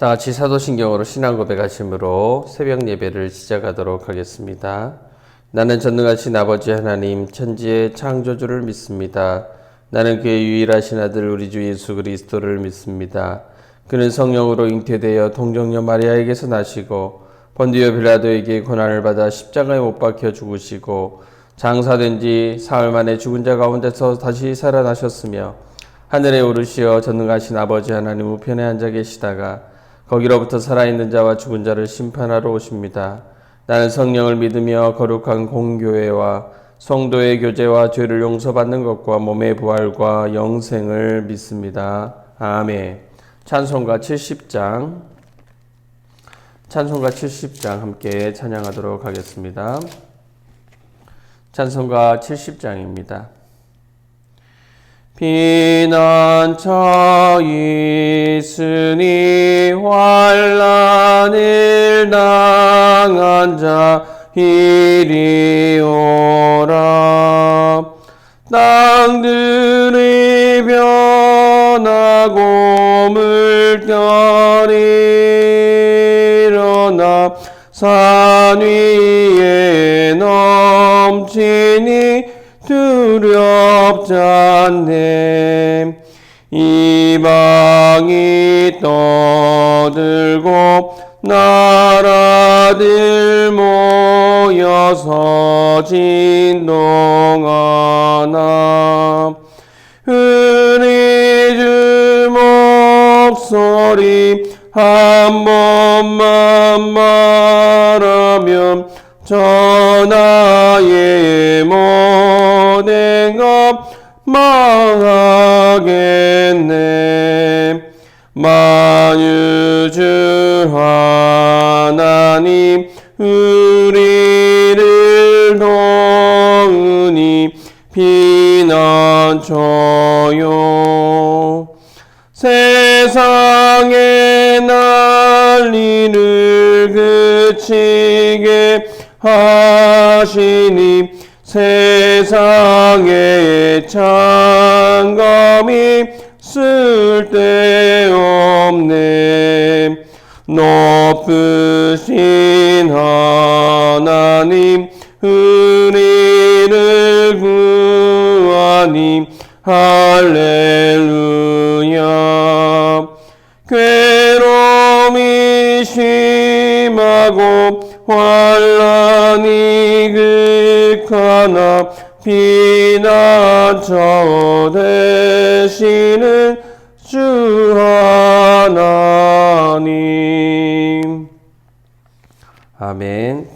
다 같이 사도신경으로 신앙 고백하심으로 새벽 예배를 시작하도록 하겠습니다. 나는 전능하신 아버지 하나님 천지의 창조주를 믿습니다. 나는 그의 유일하신 아들 우리 주 예수 그리스도를 믿습니다. 그는 성령으로 잉태되어 동정녀 마리아에게서 나시고 본디오 빌라도에게 고난을 받아 십자가에 못 박혀 죽으시고 장사된 지 사흘 만에 죽은 자 가운데서 다시 살아나셨으며 하늘에 오르시어 전능하신 아버지 하나님 우편에 앉아 계시다가 거기로부터 살아있는 자와 죽은 자를 심판하러 오십니다. 나는 성령을 믿으며 거룩한 공교회와 성도의 교제와 죄를 용서받는 것과 몸의 부활과 영생을 믿습니다. 아멘. 찬송가 70장 함께 찬양하도록 하겠습니다. 찬송가 70장입니다. 피난처 있으니 환난을 당한 자 이리 오라. 땅들이 변하고 물결이 일어나 산 위에 넘치니 두렵지 않네. 이방이 떠들고 나라들 모여서 진동하나. 우리 주 목소리 한 번만 말하면 전하의 모든 것 망하겠네. 만유주 하나님 우리를 도우니 피난처요. 세상의 난리를 그치게 하시니 세상의 창감이 쓸데없네. 높으신 하나님 우리를 구하니 할렐루야. 괴로움이 심하고 환난이 극하나 피난처 되시는 주 하나님. 아멘.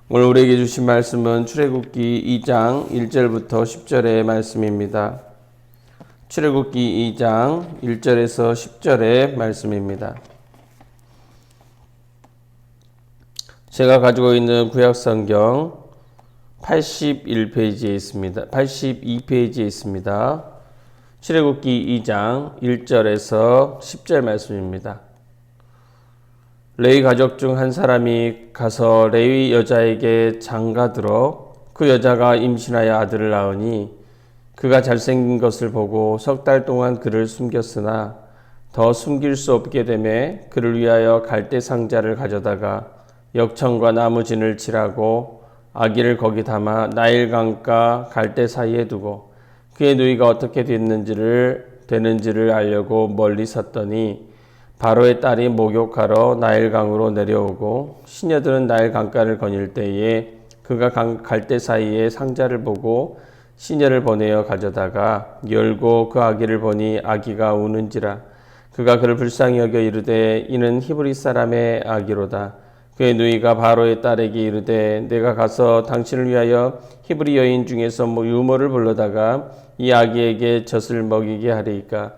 오늘 우리에게 주신 말씀은 출애굽기 2장 1절부터 10절의 말씀입니다. 출애굽기 2장 1절에서 10절의 말씀입니다. 제가 가지고 있는 구약성경 81페이지에 있습니다. 82페이지에 있습니다. 출애굽기 2장 1절에서 10절 말씀입니다. 레위 가족 중 한 사람이 가서 레위 여자에게 장가들어 그 여자가 임신하여 아들을 낳으니 그가 잘생긴 것을 보고 석 달 동안 그를 숨겼으나 더 숨길 수 없게 되매 그를 위하여 갈대 상자를 가져다가 역청과 나무진을 칠하고 아기를 거기 담아 나일강과 갈대 사이에 두고 그의 누이가 어떻게 되는지를 알려고 멀리 섰더니 바로의 딸이 목욕하러 나일강으로 내려오고 시녀들은 나일 강가를 거닐 때에 그가 갈대 사이에 상자를 보고 시녀를 보내어 가져다가 열고 그 아기를 보니 아기가 우는지라. 그가 그를 불쌍히 여겨 이르되 이는 히브리 사람의 아기로다. 그의 누이가 바로의 딸에게 이르되 내가 가서 당신을 위하여 히브리 여인 중에서 유모를 불러다가 이 아기에게 젖을 먹이게 하리이까.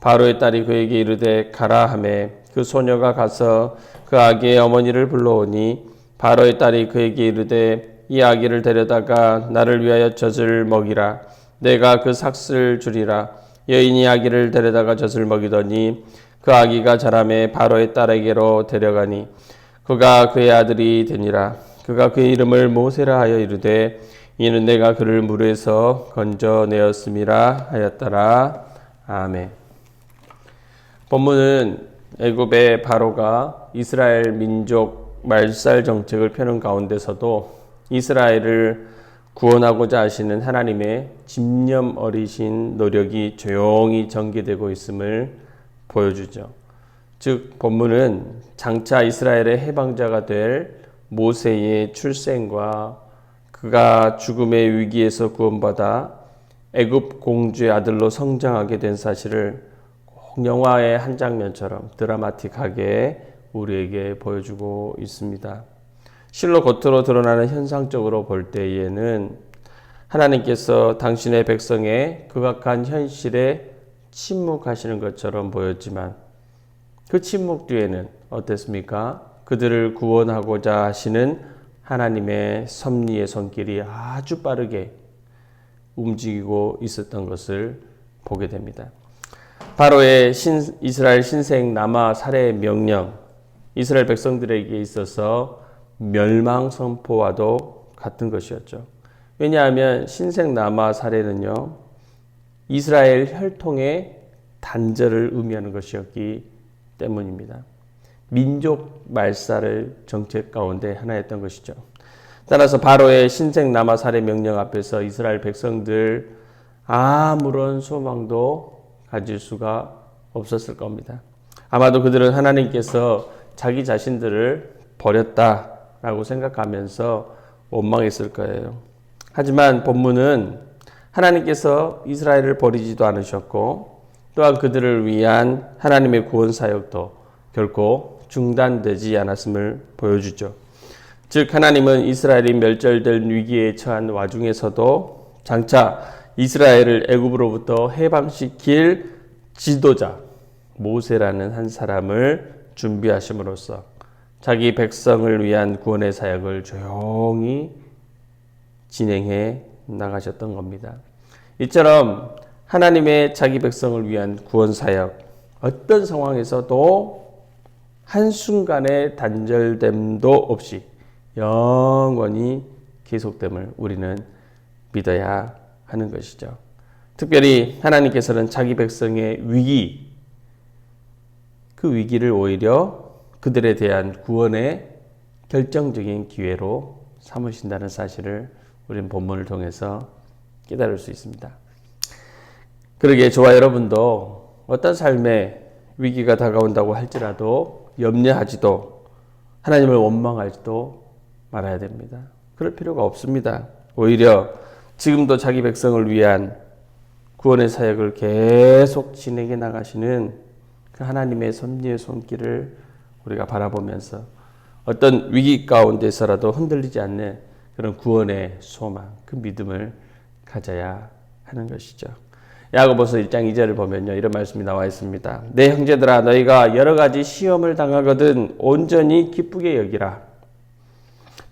바로의 딸이 그에게 이르되 가라 하매 그 소녀가 가서 그 아기의 어머니를 불러오니 바로의 딸이 그에게 이르되 이 아기를 데려다가 나를 위하여 젖을 먹이라. 내가 그 삭슬 주리라. 여인이 아기를 데려다가 젖을 먹이더니 그 아기가 자라매 바로의 딸에게로 데려가니 그가 그의 아들이 되니라. 그가 그의 이름을 모세라 하여 이르되 이는 내가 그를 물에서 건져내었음이라 하였더라. 아멘. 본문은 애굽의 바로가 이스라엘 민족 말살 정책을 펴는 가운데서도 이스라엘을 구원하고자 하시는 하나님의 집념 어리신 노력이 조용히 전개되고 있음을 보여주죠. 즉 본문은 장차 이스라엘의 해방자가 될 모세의 출생과 그가 죽음의 위기에서 구원받아 애굽 공주의 아들로 성장하게 된 사실을 꼭 영화의 한 장면처럼 드라마틱하게 우리에게 보여주고 있습니다. 실로 겉으로 드러나는 현상적으로 볼 때에는 하나님께서 당신의 백성의 극악한 현실에 침묵하시는 것처럼 보였지만 그 침묵 뒤에는 어땠습니까? 그들을 구원하고자 하시는 하나님의 섭리의 손길이 아주 빠르게 움직이고 있었던 것을 보게 됩니다. 바로의 이스라엘 신생 남아 살해 명령, 이스라엘 백성들에게 있어서 멸망 선포와도 같은 것이었죠. 왜냐하면 신생 남아 살해는요, 이스라엘 혈통의 단절을 의미하는 것이었기 때문입니다. 민족 말살을 정책 가운데 하나였던 것이죠. 따라서 바로의 신생 남아 살해 명령 앞에서 이스라엘 백성들 아무런 소망도 가질 수가 없었을 겁니다. 아마도 그들은 하나님께서 자기 자신들을 버렸다라고 생각하면서 원망했을 거예요. 하지만 본문은 하나님께서 이스라엘을 버리지도 않으셨고 또한 그들을 위한 하나님의 구원 사역도 결코 중단되지 않았음을 보여주죠. 즉 하나님은 이스라엘이 멸절될 위기에 처한 와중에서도 장차 이스라엘을 애굽으로부터 해방시킬 지도자 모세라는 한 사람을 준비하심으로써 자기 백성을 위한 구원의 사역을 조용히 진행해 나가셨던 겁니다. 이처럼 하나님의 자기 백성을 위한 구원 사역, 어떤 상황에서도 한순간의 단절됨도 없이 영원히 계속됨을 우리는 믿어야 하는 것이죠. 특별히 하나님께서는 자기 백성의 위기, 그 위기를 오히려 그들에 대한 구원의 결정적인 기회로 삼으신다는 사실을 우리는 본문을 통해서 깨달을 수 있습니다. 그러기에 저와 여러분도 어떤 삶의 위기가 다가온다고 할지라도 염려하지도 하나님을 원망하지도 말아야 됩니다. 그럴 필요가 없습니다. 오히려 지금도 자기 백성을 위한 구원의 사역을 계속 진행해 나가시는 그 하나님의 섭리의 손길을 우리가 바라보면서 어떤 위기 가운데서라도 흔들리지 않는 그런 구원의 소망, 그 믿음을 가져야 하는 것이죠. 야고보서 1장 2절을 보면요, 이런 말씀이 나와 있습니다. 내 형제들아, 너희가 여러 가지 시험을 당하거든 온전히 기쁘게 여기라.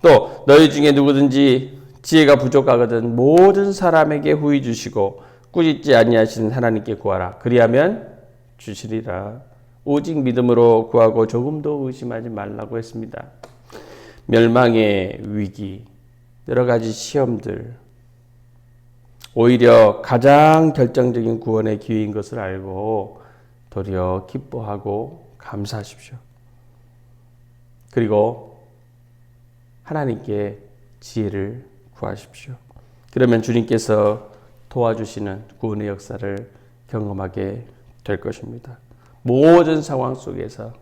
또 너희 중에 누구든지 지혜가 부족하거든 모든 사람에게 후히 주시고 꾸짖지 아니하시는 하나님께 구하라. 그리하면 주시리라. 오직 믿음으로 구하고 조금도 의심하지 말라고 했습니다. 멸망의 위기, 여러 가지 시험들, 오히려 가장 결정적인 구원의 기회인 것을 알고 도리어 기뻐하고 감사하십시오. 그리고 하나님께 지혜를 구하십시오. 그러면 주님께서 도와주시는 구원의 역사를 경험하게 될 것입니다. 모든 상황 속에서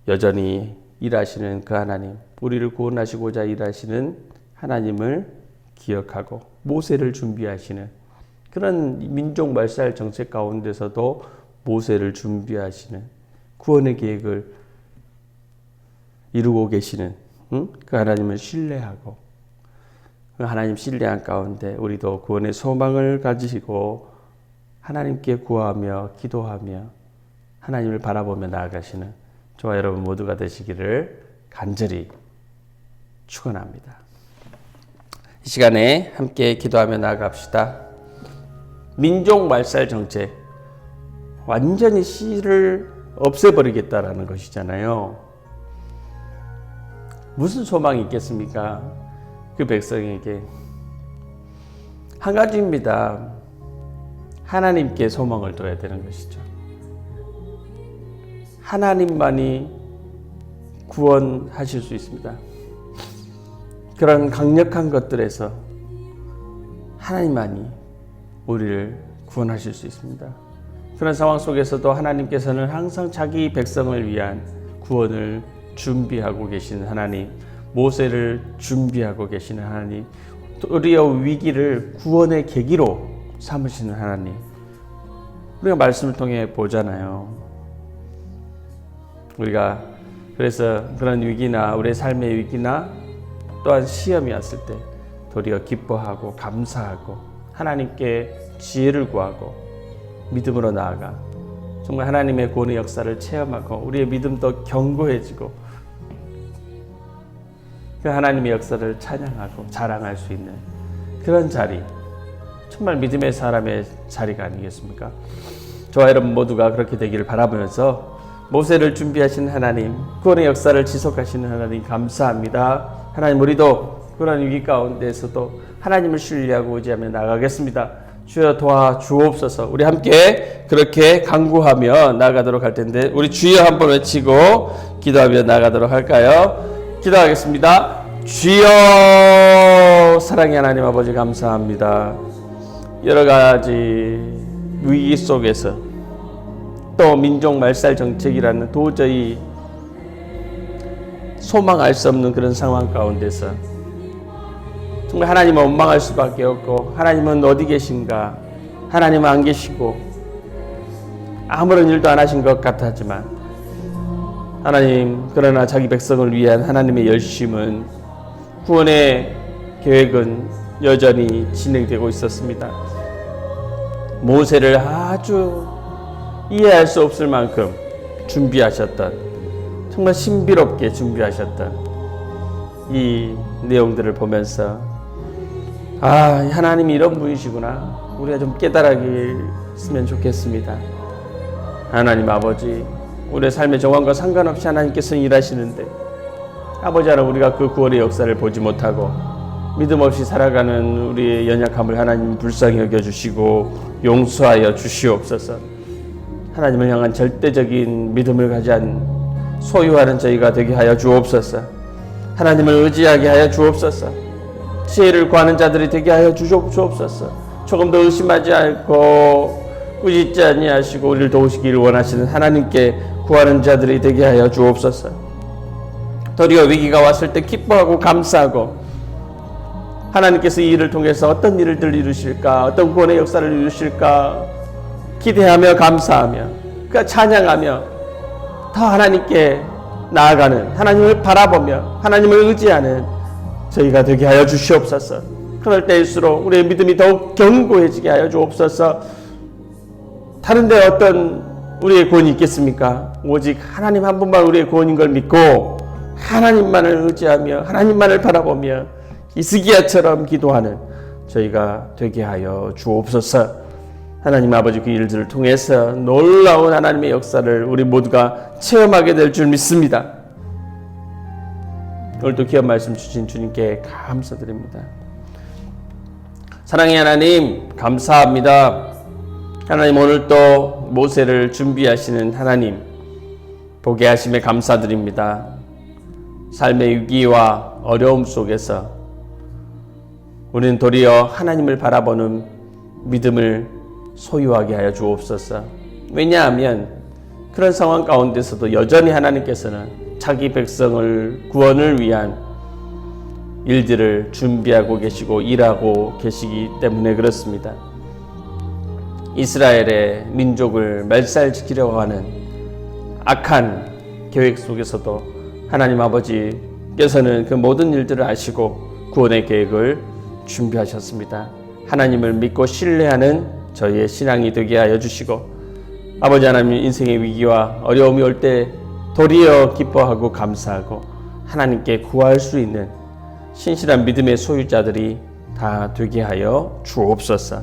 여전히 일하시는 그 하나님, 우리를 구원하시고자 일하시는 하나님을 기억하고 모세를 준비하시는 그런 민족 말살 정책 가운데서도 모세를 준비하시는 구원의 계획을 이루고 계시는 그 하나님을 신뢰하고 그 하나님 신뢰한 가운데 우리도 구원의 소망을 가지시고 하나님께 구하며 기도하며 하나님을 바라보며 나아가시는 저와 여러분 모두가 되시기를 간절히 축원합니다. 이 시간에 함께 기도하며 나아갑시다. 민족 말살 정책, 완전히 씨를 없애버리겠다라는 것이잖아요. 무슨 소망이 있겠습니까? 그 백성에게. 한 가지입니다. 하나님께 소망을 둬야 되는 것이죠. 하나님만이 구원하실 수 있습니다. 그런 강력한 것들에서 하나님만이 우리를 구원하실 수 있습니다. 그런 상황 속에서도 하나님께서는 항상 자기 백성을 위한 구원을 준비하고 계시는 하나님, 모세를 준비하고 계시는 하나님, 도리어 위기를 구원의 계기로 삼으시는 하나님, 우리가 말씀을 통해 보잖아요. 우리가 그래서 그런 위기나 우리의 삶의 위기나 또한 시험이 왔을 때 도리어 기뻐하고 감사하고 하나님께 지혜를 구하고 믿음으로 나아가 정말 하나님의 구원의 역사를 체험하고 우리의 믿음도 견고해지고 그 하나님의 역사를 찬양하고 자랑할 수 있는 그런 자리, 정말 믿음의 사람의 자리가 아니겠습니까? 저와 여러분 모두가 그렇게 되기를 바라보면서 모세를 준비하신 하나님, 구원의 역사를 지속하시는 하나님 감사합니다. 하나님, 우리도 그런 위기 가운데에서도 하나님을 신뢰하고 의지하며 나가겠습니다. 주여 도와주옵소서. 우리 함께 그렇게 간구하며 나아가도록 할 텐데 우리 주여 한번 외치고 기도하며 나아가도록 할까요? 기도하겠습니다. 주여, 사랑의 하나님 아버지 감사합니다. 여러 가지 위기 속에서 또 민족 말살 정책이라는 도저히 소망할 수 없는 그런 상황 가운데서 정말 하나님은 원망할 수밖에 없고 하나님은 어디 계신가, 하나님은 안 계시고 아무런 일도 안 하신 것 같았지만 하나님, 그러나 자기 백성을 위한 하나님의 열심은, 구원의 계획은 여전히 진행되고 있었습니다. 모세를 아주 이해할 수 없을 만큼 준비하셨던, 정말 신비롭게 준비하셨던 이 내용들을 보면서 하나님이 이런 분이시구나, 우리가 좀 깨달았으면 좋겠습니다. 하나님 아버지, 우리의 삶의 정황과 상관없이 하나님께서는 일하시는데 아버지 하나 우리가 그 구원의 역사를 보지 못하고 믿음 없이 살아가는 우리의 연약함을 하나님 불쌍히 여겨주시고 용서하여 주시옵소서. 하나님을 향한 절대적인 믿음을 가진 소유하는 저희가 되게 하여 주옵소서. 하나님을 의지하게 하여 주옵소서. 지혜를 구하는 자들이 되게 하여 주옵소서. 조금 더 의심하지 않고 꾸짖지 아니하시고 우리를 도우시기를 원하시는 하나님께 구하는 자들이 되게 하여 주옵소서. 도리어 위기가 왔을 때 기뻐하고 감사하고 하나님께서 이 일을 통해서 어떤 일을 이루실까, 어떤 구원의 역사를 이루실까 기대하며 감사하며 그러니까 찬양하며 더 하나님께 나아가는, 하나님을 바라보며 하나님을 의지하는 저희가 되게 하여 주시옵소서. 그럴 때일수록 우리의 믿음이 더욱 견고해지게 하여 주옵소서. 다른 데 어떤 우리의 구원이 있겠습니까? 오직 하나님 한 분만 우리의 구원인 걸 믿고 하나님만을 의지하며 하나님만을 바라보며 히스기야처럼 기도하는 저희가 되게 하여 주옵소서. 하나님 아버지, 그 일들을 통해서 놀라운 하나님의 역사를 우리 모두가 체험하게 될 줄 믿습니다. 오늘도 귀한 말씀 주신 주님께 감사드립니다. 사랑의 하나님 감사합니다. 하나님, 오늘 또 모세를 준비하시는 하나님 보게 하심에 감사드립니다. 삶의 위기와 어려움 속에서 우리는 도리어 하나님을 바라보는 믿음을 소유하게 하여 주옵소서. 왜냐하면 그런 상황 가운데서도 여전히 하나님께서는 자기 백성을 구원을 위한 일들을 준비하고 계시고 일하고 계시기 때문에 그렇습니다. 이스라엘의 민족을 멸살시키려고 하는 악한 계획 속에서도 하나님 아버지께서는 그 모든 일들을 아시고 구원의 계획을 준비하셨습니다. 하나님을 믿고 신뢰하는 저희의 신앙이 되게 하여 주시고 아버지 하나님, 인생의 위기와 어려움이 올 때 도리어 기뻐하고 감사하고 하나님께 구할 수 있는 신실한 믿음의 소유자들이 다 되게 하여 주옵소서.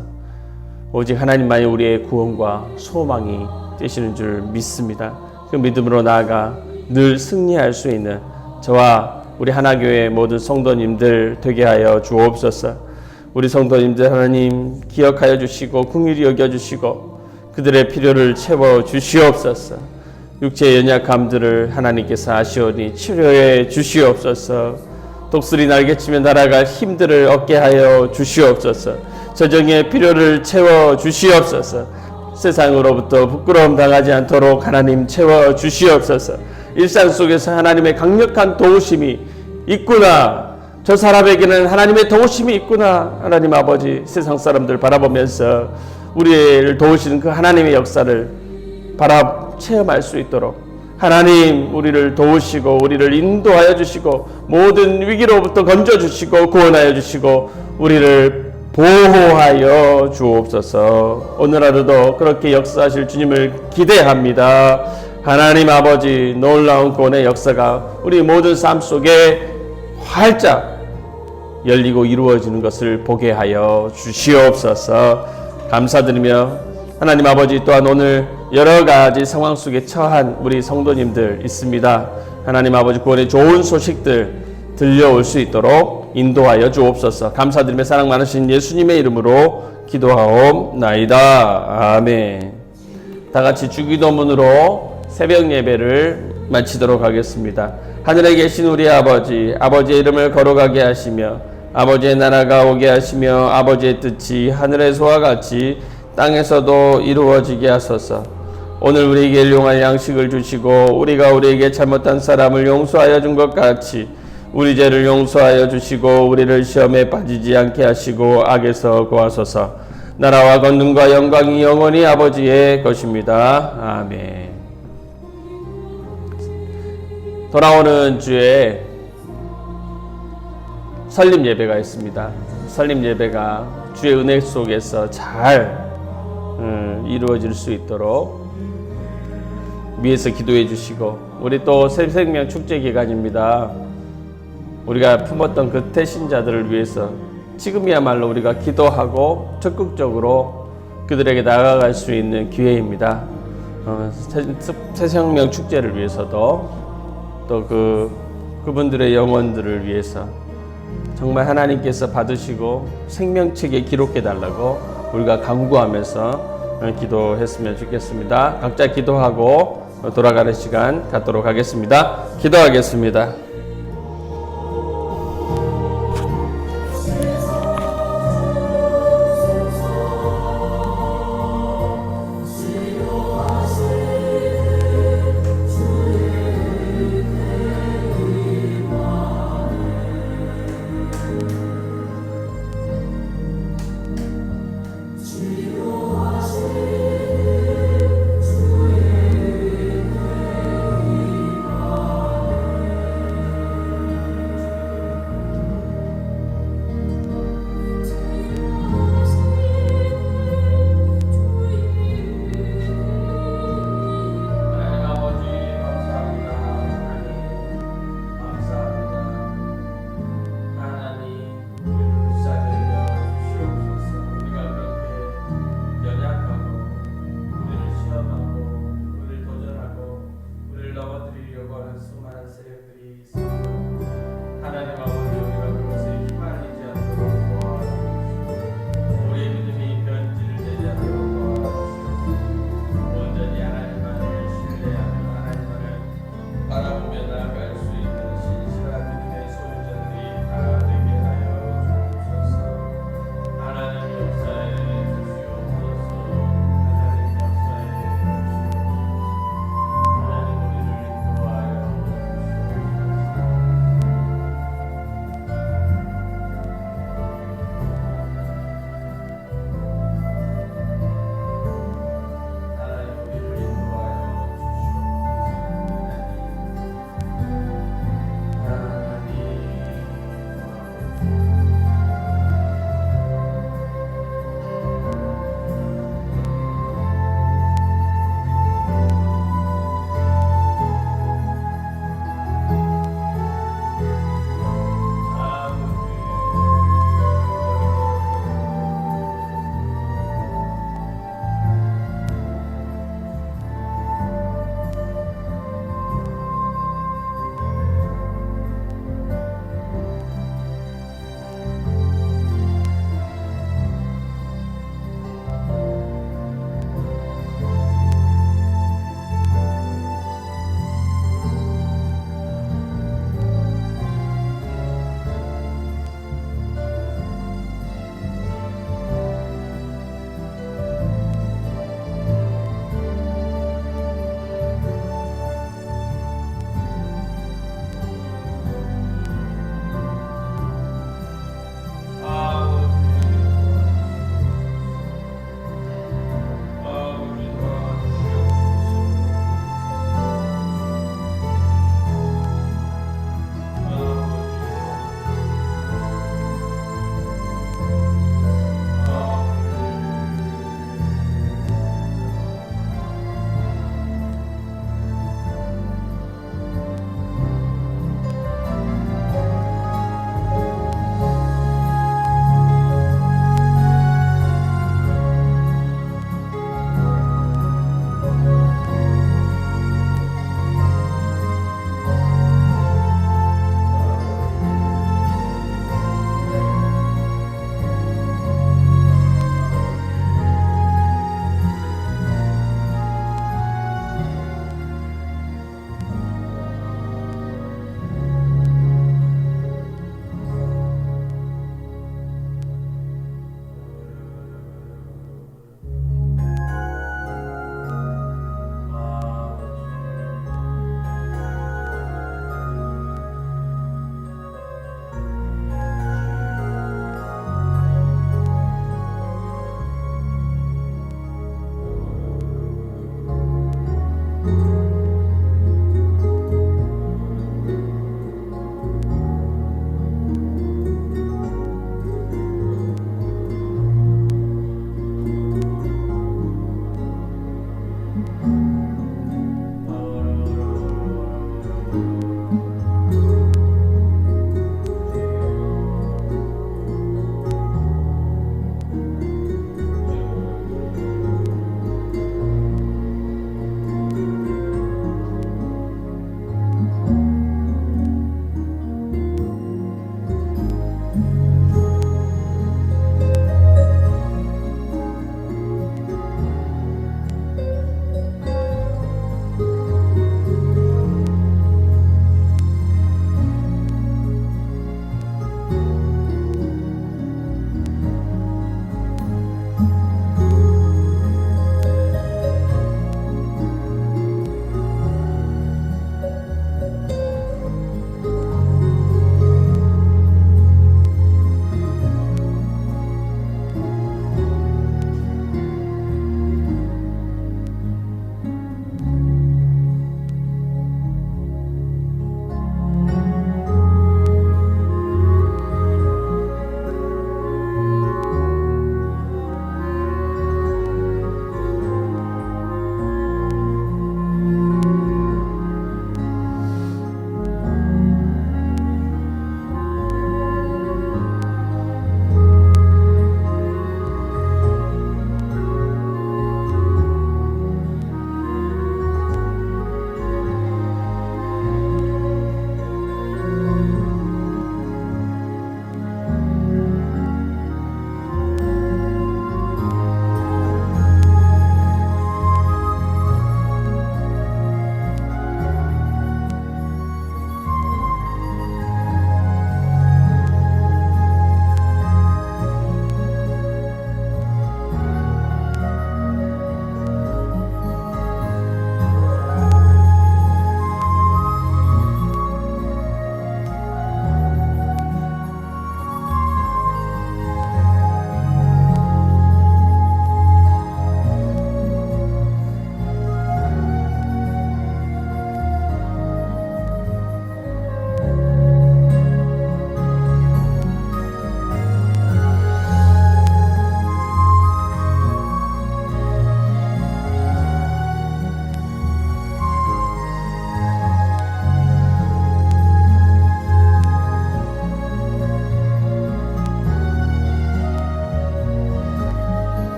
오직 하나님만이 우리의 구원과 소망이 되시는 줄 믿습니다. 그 믿음으로 나아가 늘 승리할 수 있는 저와 우리 하나교회 모든 성도님들 되게 하여 주옵소서. 우리 성도님들 하나님 기억하여 주시고 긍휼히 여겨 주시고 그들의 필요를 채워 주시옵소서. 육체의 연약함들을 하나님께서 아시오니 치료해 주시옵소서. 독수리 날개치며 날아갈 힘들을 얻게 하여 주시옵소서. 저정의 필요를 채워 주시옵소서. 세상으로부터 부끄러움 당하지 않도록 하나님 채워 주시옵소서. 일상 속에서 하나님의 강력한 도우심이 있구나, 저 사람에게는 하나님의 도우심이 있구나, 하나님 아버지 세상 사람들 바라보면서 우리를 도우시는 그 하나님의 역사를 체험할 수 있도록 하나님 우리를 도우시고 우리를 인도하여 주시고 모든 위기로부터 건져주시고 구원하여 주시고 우리를 보호하여 주옵소서. 오늘 하루도 그렇게 역사하실 주님을 기대합니다. 하나님 아버지 놀라운 구원의 역사가 우리 모든 삶 속에 활짝 열리고 이루어지는 것을 보게 하여 주시옵소서. 감사드리며 하나님 아버지 또한 오늘 여러 가지 상황 속에 처한 우리 성도님들 있습니다. 하나님 아버지 구원의 좋은 소식들 들려올 수 있도록 인도하여 주옵소서. 감사드리며 사랑 많으신 예수님의 이름으로 기도하옵나이다. 아멘. 다 같이 주기도문으로 새벽 예배를 마치도록 하겠습니다. 하늘에 계신 우리 아버지, 아버지의 이름을 거룩하게 하시며 아버지의 나라가 오게 하시며 아버지의 뜻이 하늘에서와 같이 땅에서도 이루어지게 하소서. 오늘 우리에게 일용할 양식을 주시고 우리가 우리에게 잘못한 사람을 용서하여 준 것 같이 우리 죄를 용서하여 주시고 우리를 시험에 빠지지 않게 하시고 악에서 구하소서. 나라와 권능과 영광이 영원히 아버지의 것입니다. 아멘. 돌아오는 주에 설립 예배가 있습니다. 설립 예배가 주의 은혜 속에서 잘 이루어질 수 있도록 위에서 기도해 주시고, 우리 또 새생명 축제 기간입니다. 우리가 품었던 그 태신자들을 위해서 지금이야말로 우리가 기도하고 적극적으로 그들에게 나아갈 수 있는 기회입니다. 새생명 축제를 위해서도 또 그분들의 영혼들을 위해서 정말 하나님께서 받으시고 생명책에 기록해 달라고 우리가 간구하면서 기도했으면 좋겠습니다. 각자 기도하고 돌아가는 시간 갖도록 하겠습니다. 기도하겠습니다.